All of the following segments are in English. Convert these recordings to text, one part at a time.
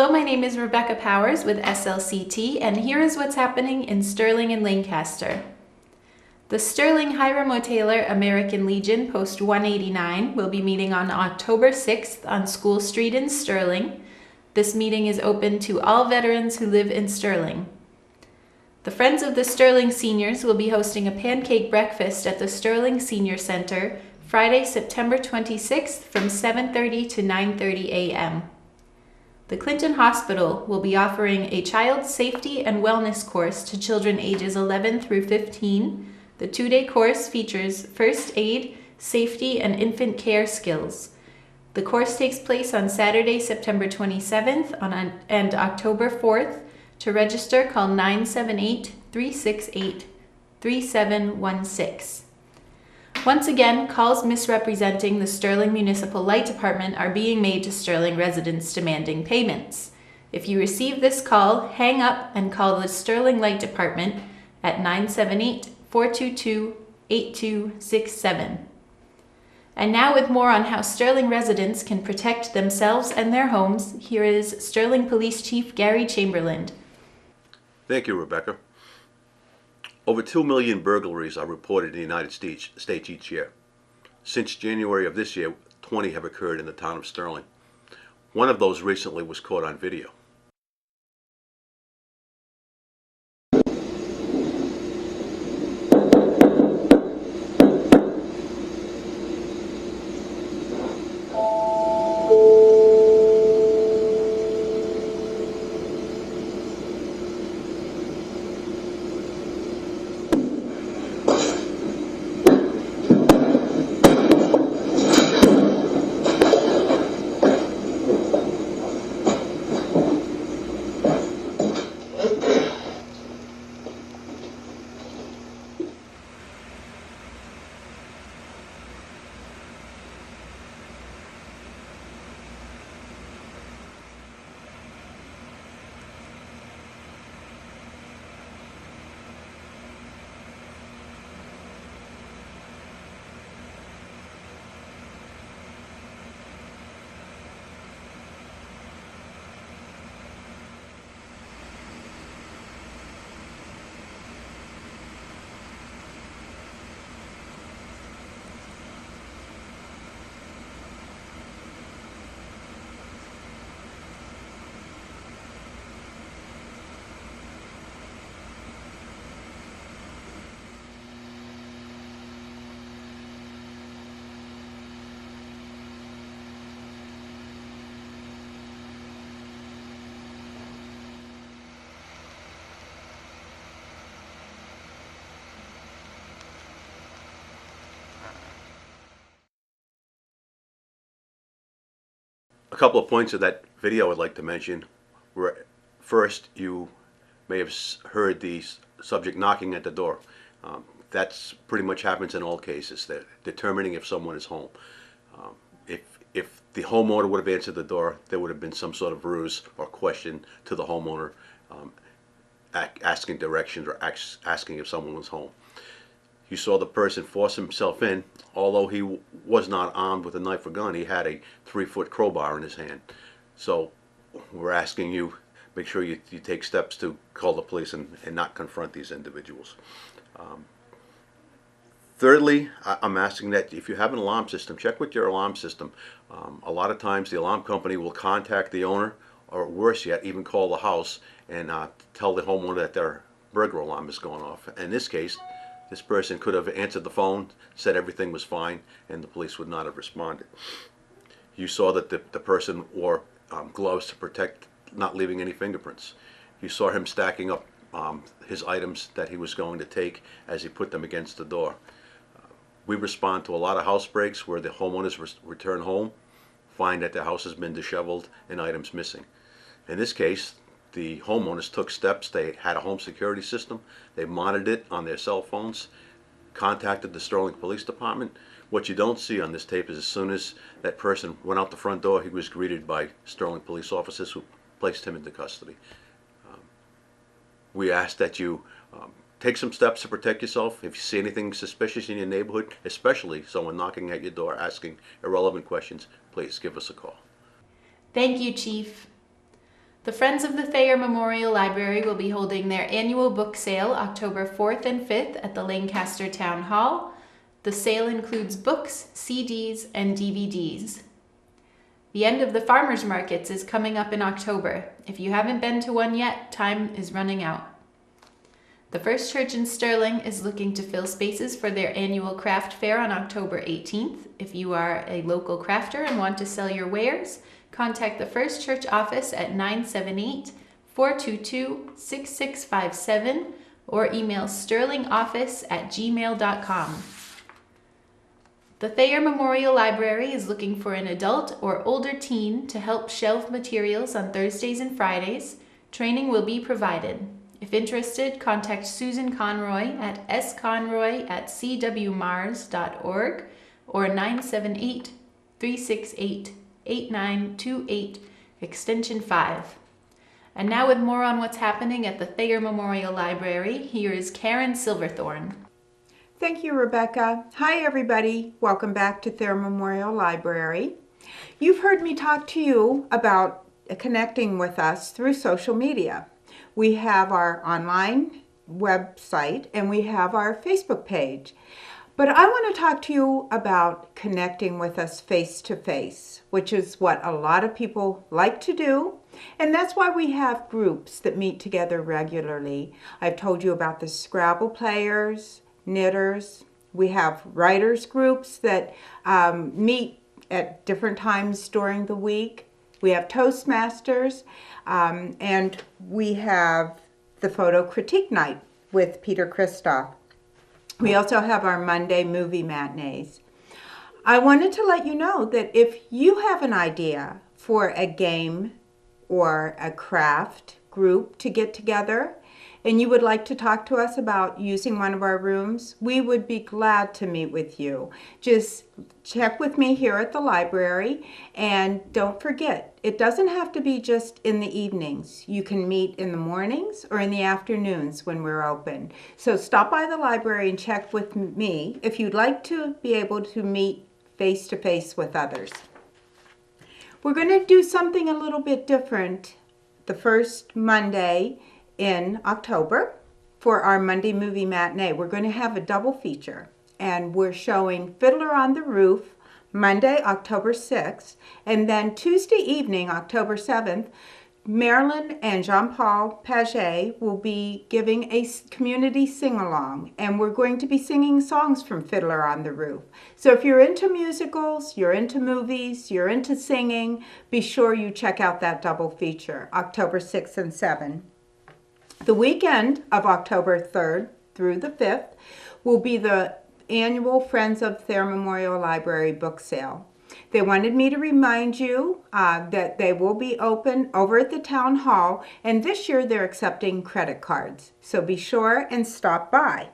Hello, my name is Rebecca Powers with SLCT, and here is what's happening in Sterling and Lancaster. The Sterling Hiram Taylor American Legion Post 189 will be meeting on October 6th on School Street in Sterling. This meeting is open to all veterans who live in Sterling. The Friends of the Sterling Seniors will be hosting a pancake breakfast at the Sterling Senior Center Friday, September 26th from 7:30 to 9:30 a.m. The Clinton Hospital will be offering a child safety and wellness course to children ages 11 through 15. The two-day course features first aid, safety, and infant care skills. The course takes place on Saturday, September 27th and October 4th. To register, call 978-368-3716. Once again, calls misrepresenting the Sterling Municipal Light Department are being made to Sterling residents demanding payments. If you receive this call, hang up and call the Sterling Light Department at 978-422-8267. And now, with more on how Sterling residents can protect themselves and their homes, here is Sterling Police Chief Gary Chamberland. Thank you, Rebecca. Over 2 million burglaries are reported in the United States each year. Since January of this year, 20 have occurred in the town of Sterling. One of those recently was caught on video. A couple of points of that video I'd like to mention were, first, you may have heard the subject knocking at the door. That's pretty much happens in all cases. They're determining if someone is home. If the homeowner would have answered the door, there would have been some sort of ruse or question to the homeowner, asking directions or asking if someone was home. You saw the person force himself in. Although he was not armed with a knife or gun, he had a 3-foot crowbar in his hand. So we're asking you, make sure you take steps to call the police and not confront these individuals. Thirdly, I'm asking that if you have an alarm system, check with your alarm system. A lot of times the alarm company will contact the owner, or worse yet, even call the house and tell the homeowner that their burglar alarm is going off. In this case, this person could have answered the phone, said everything was fine, and the police would not have responded. You saw that the person wore gloves to protect not leaving any fingerprints. You saw him stacking up his items that he was going to take as he put them against the door. We respond to a lot of house breaks where the homeowners return home, find that their house has been disheveled and items missing. In this case, the homeowners took steps. They had a home security system. They monitored it on their cell phones, contacted the Sterling Police Department. What you don't see on this tape is as soon as that person went out the front door, he was greeted by Sterling police officers who placed him into custody. We ask that you take some steps to protect yourself. If you see anything suspicious in your neighborhood, especially someone knocking at your door asking irrelevant questions, please give us a call. Thank you, Chief. The Friends of the Thayer Memorial Library will be holding their annual book sale October 4th and 5th at the Lancaster Town Hall. The sale includes books, CDs, and DVDs. The end of the farmers markets is coming up in October. If you haven't been to one yet, time is running out. The First Church in Sterling is looking to fill spaces for their annual craft fair on October 18th. If you are a local crafter and want to sell your wares, contact the First Church office at 978-422-6657 or email sterlingoffice@gmail.com. The Thayer Memorial Library is looking for an adult or older teen to help shelve materials on Thursdays and Fridays. Training will be provided. If interested, contact Susan Conroy at sconroy@cwmars.org or 978-368-8928, extension 5. And now with more on what's happening at the Thayer Memorial Library, here is Karen Silverthorn. Thank you, Rebecca. Hi, everybody. Welcome back to Thayer Memorial Library. You've heard me talk to you about connecting with us through social media. We have our online website and we have our Facebook page. But I want to talk to you about connecting with us face to face, which is what a lot of people like to do. And that's why we have groups that meet together regularly. I've told you about the Scrabble players, knitters. We have writers groups that meet at different times during the week. We have Toastmasters, and we have the photo critique night with Peter Christoph. We also have our Monday movie matinees. I wanted to let you know that if you have an idea for a game or a craft group to get together, and you would like to talk to us about using one of our rooms, we would be glad to meet with you. Just check with me here at the library, and don't forget, it doesn't have to be just in the evenings. You can meet in the mornings or in the afternoons when we're open. So stop by the library and check with me if you'd like to be able to meet face-to-face with others. We're going to do something a little bit different the first Monday in October for our Monday movie matinee. We're going to have a double feature, and we're showing Fiddler on the Roof Monday, October 6th, and then Tuesday evening, October 7th, Marilyn and Jean-Paul Paget will be giving a community sing-along, and we're going to be singing songs from Fiddler on the Roof. So if you're into musicals, you're into movies, you're into singing, be sure you check out that double feature, October 6th and 7th. The weekend of October 3rd through the 5th will be the annual Friends of Thayer Memorial Library book sale. They wanted me to remind you that they will be open over at the town hall, and this year they're accepting credit cards. So be sure and stop by.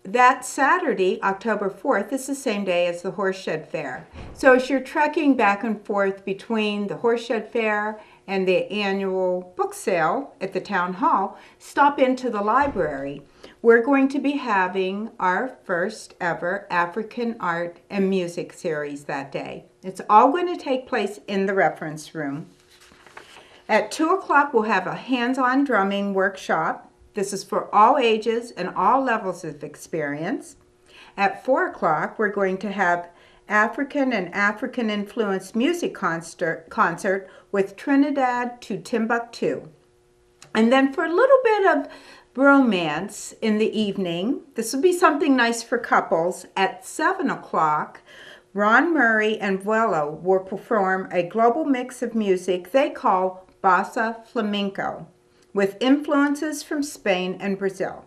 That Saturday, October 4th, is the same day as the Horseshed Fair. So as you're trekking back and forth between the Horseshed Fair and the annual book sale at the town hall, stop into the library. We're going to be having our first ever African art and music series that day. It's all going to take place in the reference room. At 2 o'clock, we'll have a hands-on drumming workshop. This is for all ages and all levels of experience. At 4 o'clock, we're going to have African and African-influenced music concert with Trinidad to Timbuktu. And then for a little bit of romance in the evening, this will be something nice for couples. At 7 o'clock, Ron Murray and Vuelo will perform a global mix of music they call Bossa Flamenco, with influences from Spain and Brazil.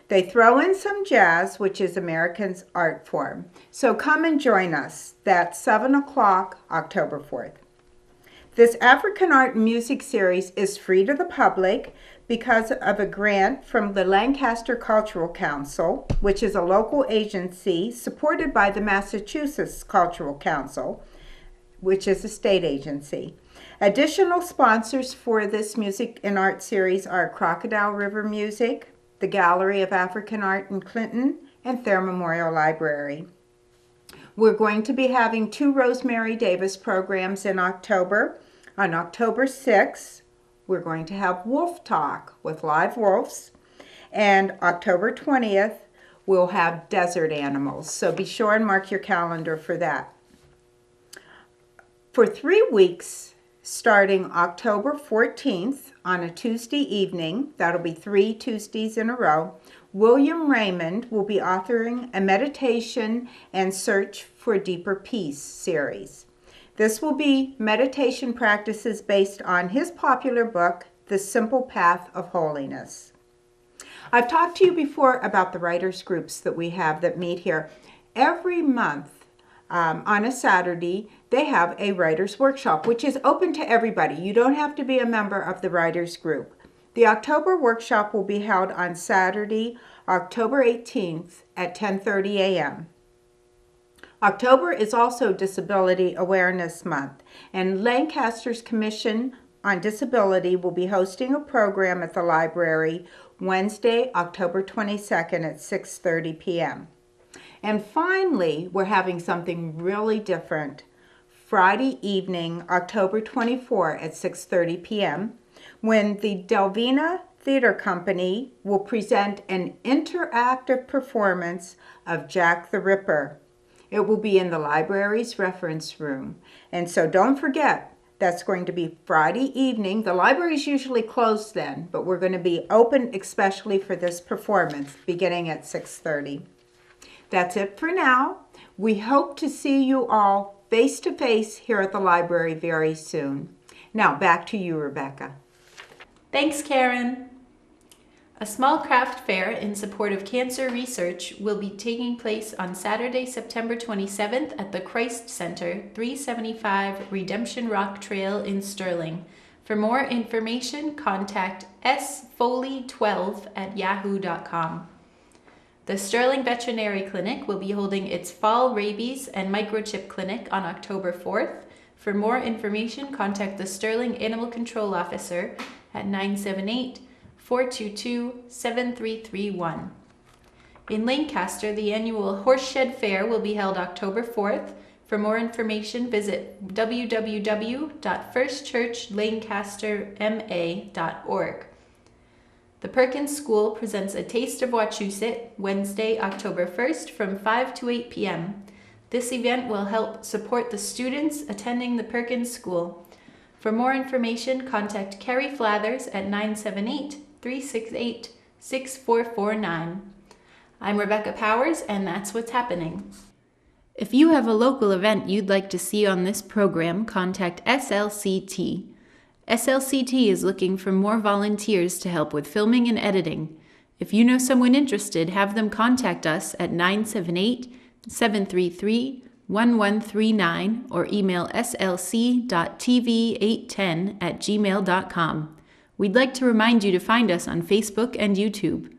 They throw in some jazz, which is American's art form. So come and join us. That's 7 o'clock, October 4th. This African art and music series is free to the public because of a grant from the Lancaster Cultural Council, which is a local agency supported by the Massachusetts Cultural Council, which is a state agency. Additional sponsors for this music and art series are Crocodile River Music, the Gallery of African Art in Clinton, and Thayer Memorial Library. We're going to be having 2 Rosemary Davis programs in October. On October 6th, we're going to have Wolf Talk with live wolves. And October 20th, we'll have desert animals. So be sure and mark your calendar for that. For 3 weeks, starting October 14th on a Tuesday evening, that'll be 3 Tuesdays in a row, William Raymond will be authoring a meditation and search for deeper peace series. This will be meditation practices based on his popular book, The Simple Path of Holiness. I've talked to you before about the writers groups that we have that meet here. Every month on a Saturday, they have a writers workshop, which is open to everybody. You don't have to be a member of the writers group. The October workshop will be held on Saturday, October 18th at 10:30 a.m. October is also Disability Awareness Month, and Lancaster's Commission on Disability will be hosting a program at the library Wednesday, October 22nd at 6:30 p.m. And finally, we're having something really different. Friday evening, October 24 at 6:30 p.m., when the Delvina Theater Company will present an interactive performance of Jack the Ripper. It will be in the library's reference room. And so don't forget, that's going to be Friday evening. The library's usually closed then, but we're going to be open especially for this performance beginning at 6:30. That's it for now. We hope to see you all face to face here at the library very soon. Now back to you, Rebecca. Thanks, Karen. A small craft fair in support of cancer research will be taking place on Saturday, September 27th at the Christ Center, 375 Redemption Rock Trail in Sterling. For more information, contact sfoley12@yahoo.com. The Sterling Veterinary Clinic will be holding its fall rabies and microchip clinic on October 4th. For more information, contact the Sterling Animal Control Officer at 978-422-7331. In Lancaster, the annual Horseshed Fair will be held October 4th. For more information, visit www.firstchurchlancasterma.org. The Perkins School presents A Taste of Wachusett Wednesday, October 1st from 5 to 8 p.m. This event will help support the students attending the Perkins School. For more information, contact Carrie Flathers at 978-368-6449. I'm Rebecca Powers, and that's what's happening. If you have a local event you'd like to see on this program, contact SLCT. SLCT is looking for more volunteers to help with filming and editing. If you know someone interested, have them contact us at 978-733-1139 or email slc.tv810@gmail.com. We'd like to remind you to find us on Facebook and YouTube.